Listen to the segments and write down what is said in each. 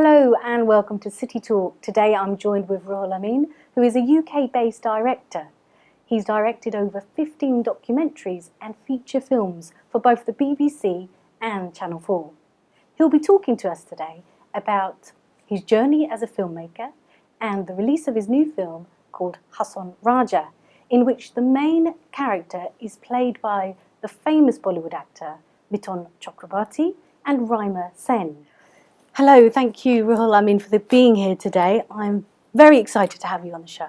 Hello and welcome to City Talk. Today I'm joined with Ruhul Amin, who is a UK-based director. He's directed over 15 documentaries and feature films for both the BBC and Channel 4. He'll be talking to us today about his journey as a filmmaker and the release of his new film called Hassan Raja, in which the main character is played by the famous Bollywood actor Mithun Chakrabarti and Raima Sen. Hello, thank you, Ruhul Amin, for being here today. I'm very excited to have you on the show.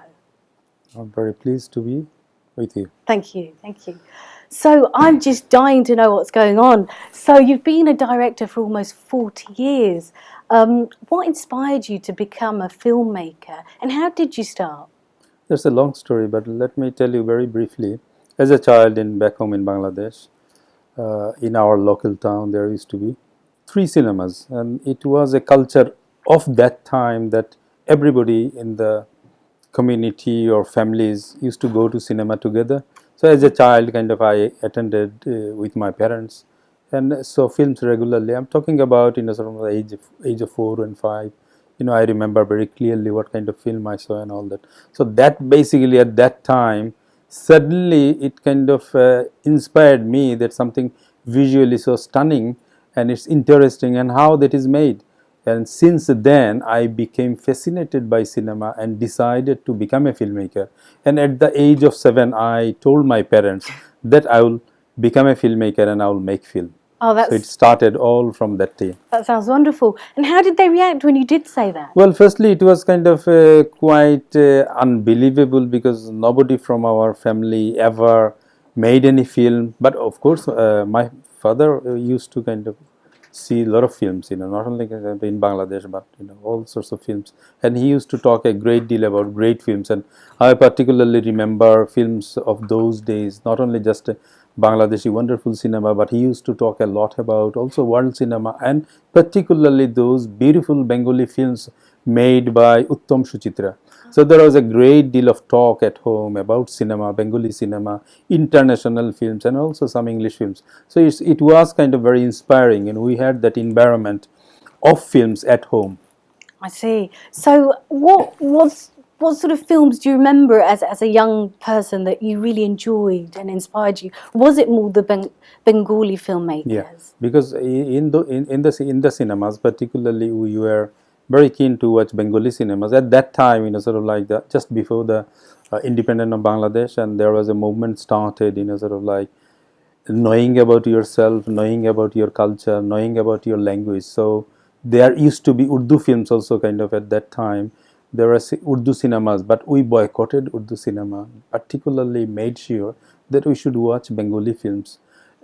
I'm very pleased to be with you. Thank you, thank you. So I'm just dying to know what's going on. So you've been a director for almost 40 years. What inspired you to become a filmmaker and how did you start? That's a long story, but let me tell you very briefly. As a child back home in Bangladesh, in our local town, there used to be 3 cinemas, and it was a culture of that time that everybody in the community or families used to go to cinema together. So as a child, I attended with my parents and saw films regularly. I'm talking about sort of the age of 4 and 5. I remember very clearly what kind of film I saw and all that. So that basically at that time, suddenly it inspired me that something visually so stunning and it's interesting and how that is made. And since then, I became fascinated by cinema and decided to become a filmmaker. And at the age of 7, I told my parents that I will become a filmmaker and I will make film. Oh, So it started all from that day. That sounds wonderful. And how did they react when you did say that? Well, firstly, it was quite unbelievable because nobody from our family ever made any film. But of course, my father used to see a lot of films, not only in Bangladesh, but all sorts of films. And he used to talk a great deal about great films. And I particularly remember films of those days, not only just Bangladeshi wonderful cinema, but he used to talk a lot about also world cinema and particularly those beautiful Bengali films made by Uttam Suchitra. So there was a great deal of talk at home about cinema, Bengali cinema, international films, and also some English films. So it was very inspiring, and we had that environment of films at home. I see. So what sort of films do you remember as a young person that you really enjoyed and inspired you? Was it more the Bengali filmmakers? Yeah, because in the cinemas, particularly, we were very keen to watch Bengali cinemas at that time. Just before the independence of Bangladesh, and there was a movement started. Knowing about yourself, knowing about your culture, knowing about your language. So there used to be Urdu films also at that time. There were Urdu cinemas, but we boycotted Urdu cinema, particularly made sure that we should watch Bengali films.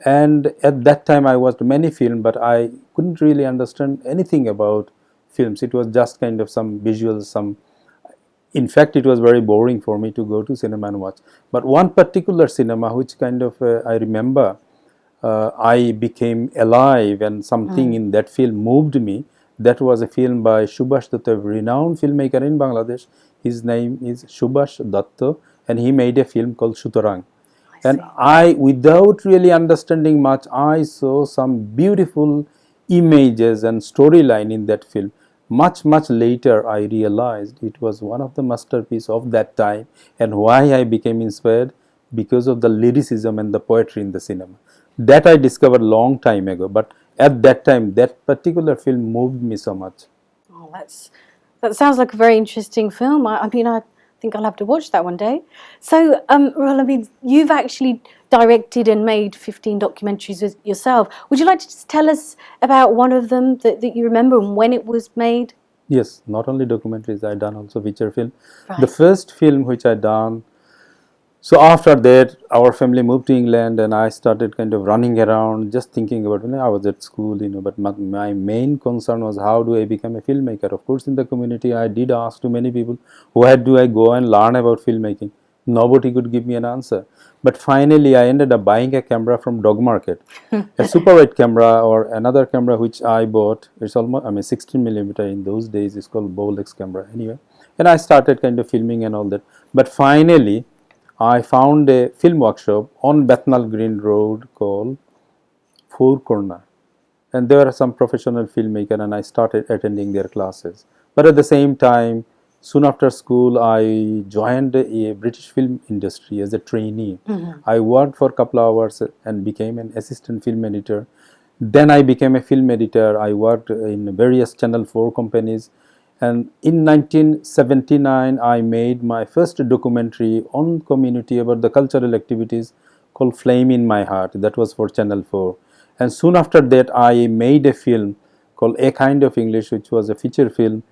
And at that time I watched many films, but I couldn't really understand anything about films. It was just some visuals, in fact, it was very boring for me to go to cinema and watch. But one particular cinema which I remember, I became alive and something in that film moved me. That was a film by Subhash Datta, a renowned filmmaker in Bangladesh. His name is Subhash Datta, and he made a film called Choudhury. And I, without really understanding much, I saw some beautiful images and storyline in that film. Much later, I realized it was one of the masterpieces of that time. And why I became inspired? Because of the lyricism and the poetry in the cinema. That I discovered long time ago. But at that time, that particular film moved me so much. Oh, that sounds like a very interesting film. I think I'll have to watch that one day. So, Ruhul, I mean, you've actually directed and made 15 documentaries with yourself. Would you like to just tell us about one of them that you remember and when it was made? Yes, not only documentaries, I done also feature film. Right. The first film which I done, so after that, our family moved to England, and I started running around, just thinking about. I was at school, But my main concern was how do I become a filmmaker. Of course, in the community, I did ask to many people, where do I go and learn about filmmaking? Nobody could give me an answer. But finally, I ended up buying a camera from Dog Market, a Super 8 camera or another camera which I bought. It's almost 16mm in those days. It's called Bolex camera anyway. And I started filming and all that. But finally, I found a film workshop on Bethnal Green Road called Four Corner. and there are some professional filmmaker, and I started attending their classes. But at the same time, soon after school, I joined a British film industry as a trainee. I worked for a couple of hours and became an assistant film editor. Then I became a film editor. I worked in various Channel 4 companies. And in 1979, I made my first documentary on community about the cultural activities called Flame in My Heart. That was for Channel 4. And soon after that, I made a film called A Kind of English, which was a feature film.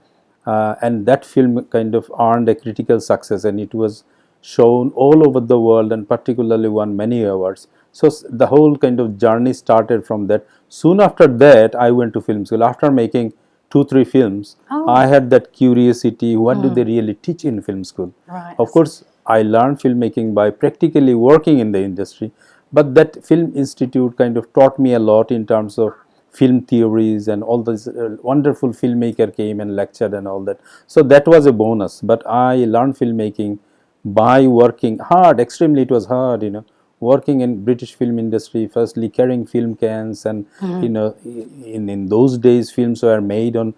And that film kind of earned a critical success, and it was shown all over the world and particularly won many awards. So the whole kind of journey started from that. Soon after that, I went to film school. After making 2 3 films, I had that curiosity, what do they really teach in film school? Right. Of course, I learned filmmaking by practically working in the industry, but that film institute kind of taught me a lot in terms of film theories, and all these wonderful filmmaker came and lectured and all that. So that was a bonus. But I learned filmmaking by working hard. Extremely, it was hard, working in British film industry, firstly carrying film cans, and in those days films were made on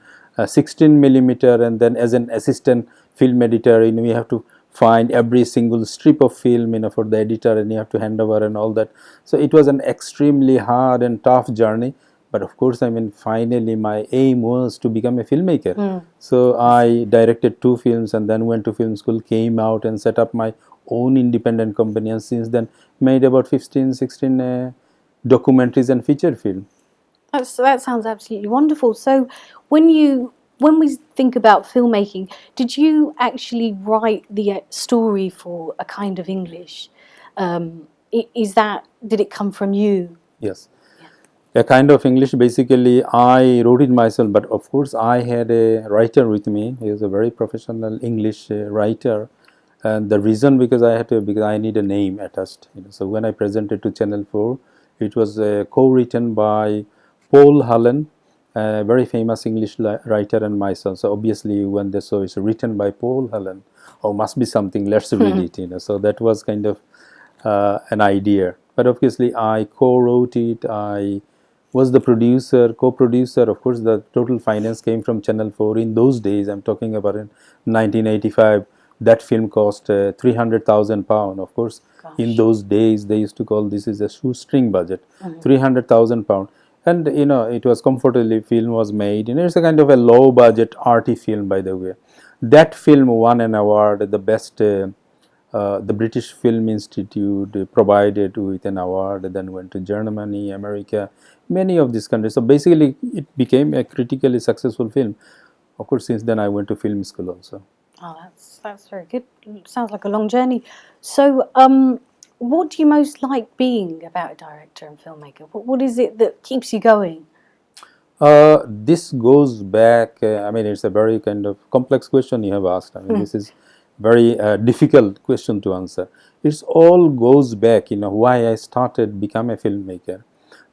16 millimeter, and then as an assistant film editor, you have to find every single strip of film, for the editor, and you have to hand over and all that. So it was an extremely hard and tough journey. But of course, finally my aim was to become a filmmaker. So I directed 2 films and then went to film school, came out and set up my own independent company, and since then made about 15 16 documentaries and feature film. That sounds absolutely wonderful. So, when we think about filmmaking, did you actually write the story for A Kind of English? Did it come from you? Yes. A Kind of English, basically I wrote it myself, but of course I had a writer with me. He was a very professional English writer, and the reason, because I need a name attached. So when I presented to Channel 4, it was co-written by Paul Hallen, a very famous English writer, and myself. So obviously when they saw it's written by Paul Hallen, oh, must be something, let's read it. So that was kind of an idea. But obviously I co-wrote it. I was the producer, co-producer. Of course, the total finance came from Channel 4. In those days, I'm talking about in 1985, that film cost £300,000. Of course, in those days, they used to call this is a shoestring budget, £300,000. And it was comfortably, film was made. It's a kind of a low budget arty film, by the way. That film won an award, the best. The British Film Institute provided with an award, then went to Germany, America, many of these countries. So basically, it became a critically successful film. Of course, since then I went to film school also. Oh, that's very good. Sounds like a long journey. So, what do you most like being about a director and filmmaker? What is it that keeps you going? This goes back, it's a very kind of complex question you have asked. This is very difficult question to answer. It all goes back, why I started become a filmmaker.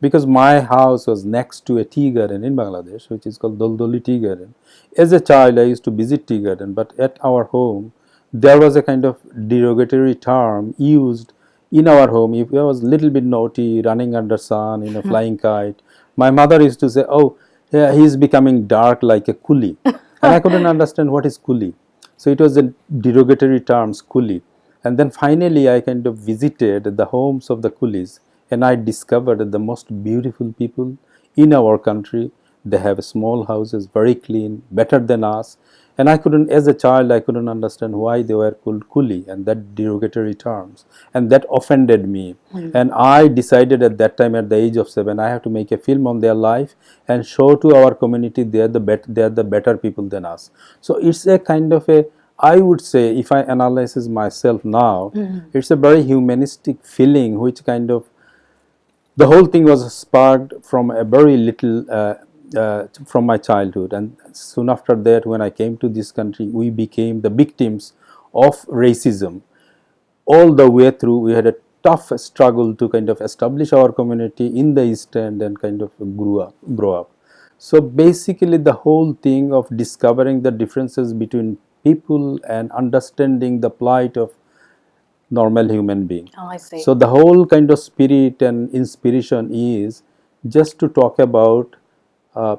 Because my house was next to a tea garden in Bangladesh, which is called Doldoli Tea Garden. As a child, I used to visit tea garden, but at our home, there was a kind of derogatory term used in our home. If I was a little bit naughty, running under sun, flying kite, my mother used to say, "Oh, yeah, he's becoming dark like a coolie," and I couldn't understand what is coolie. So it was a derogatory term, coolie. And then finally, I kind of visited the homes of the coolies, and I discovered the most beautiful people in our country. They have small houses, very clean, better than us. And I couldn't, as a child, I couldn't understand why they were called coolie and that derogatory terms. And that offended me. And I decided at that time, at the age of 7, I have to make a film on their life and show to our community they are the better people than us. So it's a kind of a, I would say, if I analyze myself now, it's a very humanistic feeling, which kind of, the whole thing was sparked from a very little, from my childhood. And soon after that, when I came to this country, we became the victims of racism. All the way through, we had a tough struggle to kind of establish our community in the East End and kind of grow up. So basically, the whole thing of discovering the differences between people and understanding the plight of normal human being. Oh, I see. So the whole kind of spirit and inspiration is just to talk about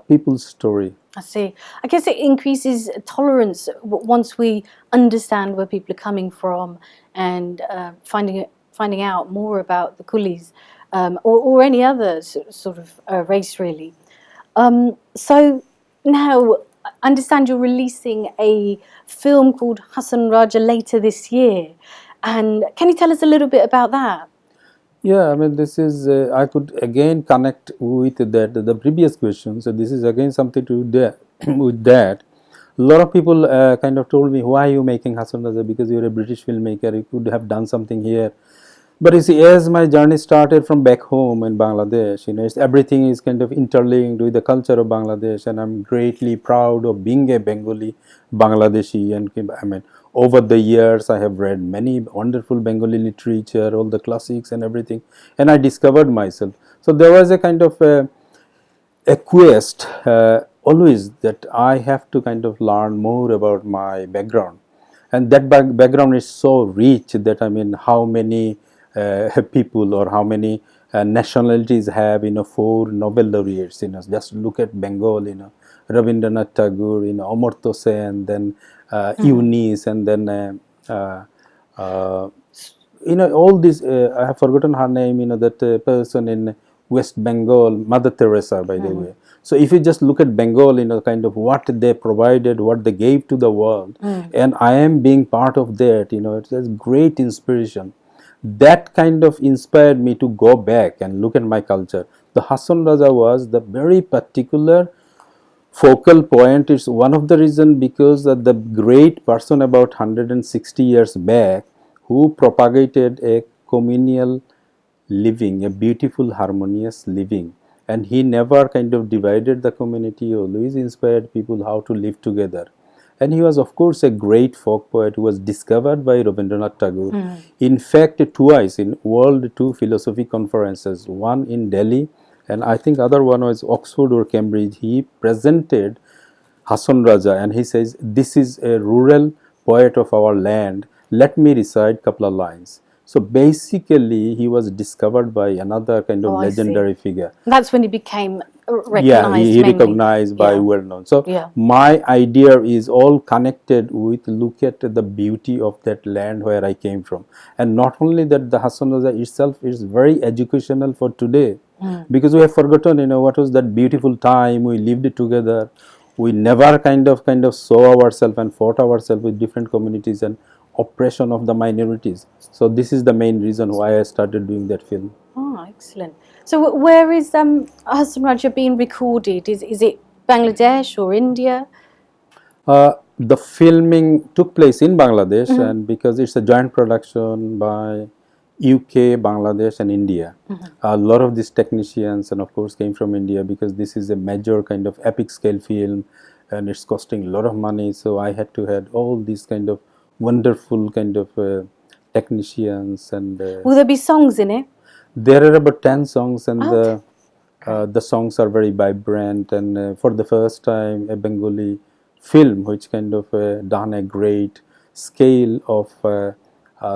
people's story. I see. I guess it increases tolerance once we understand where people are coming from and finding out more about the coolies or any other sort of race, really. So now, I understand you're releasing a film called Hassan Raja later this year. And can you tell us a little bit about that? Yeah, I mean, this is, I could again connect with that, the previous question. So, this is again something to do that, with that. A lot of people kind of told me, why are you making Hassan Raja? Because you're a British filmmaker, you could have done something here. But you see, as my journey started from back home in Bangladesh, everything is kind of interlinked with the culture of Bangladesh, and I'm greatly proud of being a Bengali Bangladeshi. And I mean, over the years, I have read many wonderful Bengali literature, all the classics and everything, and I discovered myself. So there was a kind of a quest always that I have to kind of learn more about my background, and that background is so rich that, I mean, how many people or how many nationalities have, four Nobel laureates. Just look at Bengal. Rabindranath Tagore, Amartya Sen, then Eunice, and then all these, I have forgotten her name, that person in West Bengal, Mother Teresa, by the way. So if you just look at Bengal, kind of what they provided, what they gave to the world, and I am being part of that, it's a great inspiration. That kind of inspired me to go back and look at my culture. The Hassan Raja was the very particular focal point. Is one of the reason, because the great person about 160 years back who propagated a communal living, a beautiful harmonious living, and he never kind of divided the community, always inspired people how to live together. And he was, of course, a great folk poet who was discovered by Rabindranath Tagore. In fact, twice in World Two Philosophy Conferences, one in Delhi, and I think other one was Oxford or Cambridge. He presented Hassan Raja, and he says, "This is a rural poet of our land. Let me recite couple of lines." So basically, he was discovered by another kind of Oh, I see. legendary figure. That's when he became Yeah, recognized he mainly. recognized by Yeah. well known. So Yeah. my idea is all connected with look at the beauty of that land where I came from, and not only that, the Hassan Raja itself is very educational for today, because we have forgotten, what was that beautiful time we lived together. We never kind of saw ourselves and fought ourselves with different communities and oppression of the minorities. So this is the main reason why I started doing that film. Oh, excellent. So where is Hassan Raja being recorded? Is it Bangladesh or India? The filming took place in Bangladesh, and because it's a joint production by UK, Bangladesh, and India, a lot of these technicians, and of course, came from India, because this is a major kind of epic scale film, and it's costing a lot of money. So I had to have all these kind of wonderful kind of technicians, and Will there be songs in it? there are about 10 songs, and Oh, the songs are very vibrant. And for the first time, a Bengali film which kind of done a great scale of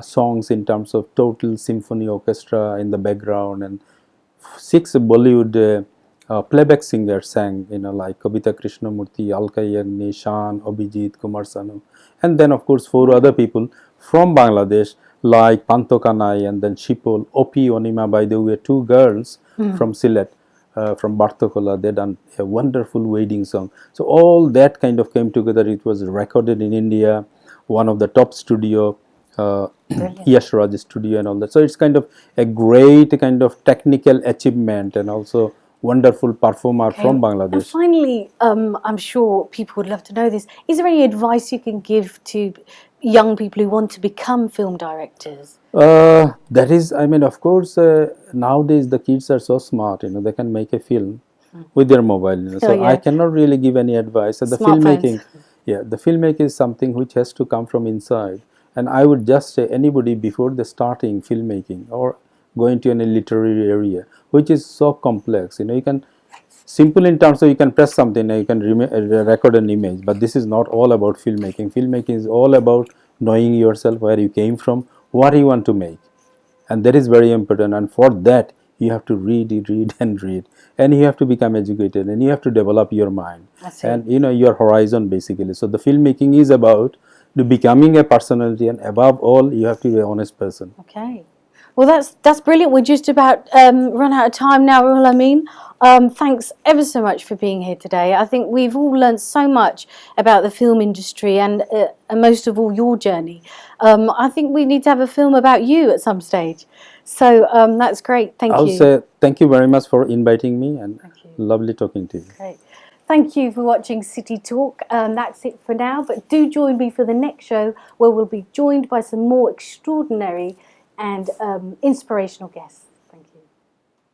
songs in terms of total symphony orchestra in the background, and six Bollywood playback singers sang, like Kavita Krishnamurti, Alka Yagni, Shan, Abhijit, Kumar Sanu, and then of course four other people from Bangladesh like Panto Kanai, and then Shipol, Opi Onima, by the way, two girls from Sylhet, from Bartokola. They done a wonderful wedding song. So all that kind of came together. It was recorded in India, one of the top studio, Yash Raj studio, and all that. So it's kind of a great kind of technical achievement, and also wonderful performer from And Bangladesh. finally, I'm sure people would love to know this. Is there any advice you can give to young people who want to become film directors? That is, I mean, of course, nowadays the kids are so smart, they can make a film with their mobile. So I yeah. cannot really give any advice. So the Smartphones. filmmaking, yeah, the filmmaking is something which has to come from inside. And I would just say anybody before the starting filmmaking or going to any literary area, which is so complex, you can simple in terms of you can press something, you can record an image, but this is not all about filmmaking. Filmmaking is all about knowing yourself, where you came from, what you want to make, and that is very important. And for that, You have to read, and read, and you have to become educated, and you have to develop your mind, I see. and your horizon basically. So the filmmaking is about becoming a personality, and above all, you have to be an honest person. Okay. Well, that's brilliant. We're just about run out of time now, Ruhul Amin. Thanks ever so much for being here today. I think we've all learned so much about the film industry and most of all your journey. I think we need to have a film about you at some stage. So that's great. Thank I'll you. say thank you very much for inviting me, and Thank you. lovely talking to you. Great. Thank you for watching City Talk. That's it for now, but do join me for the next show where we'll be joined by some more extraordinary and inspirational guests.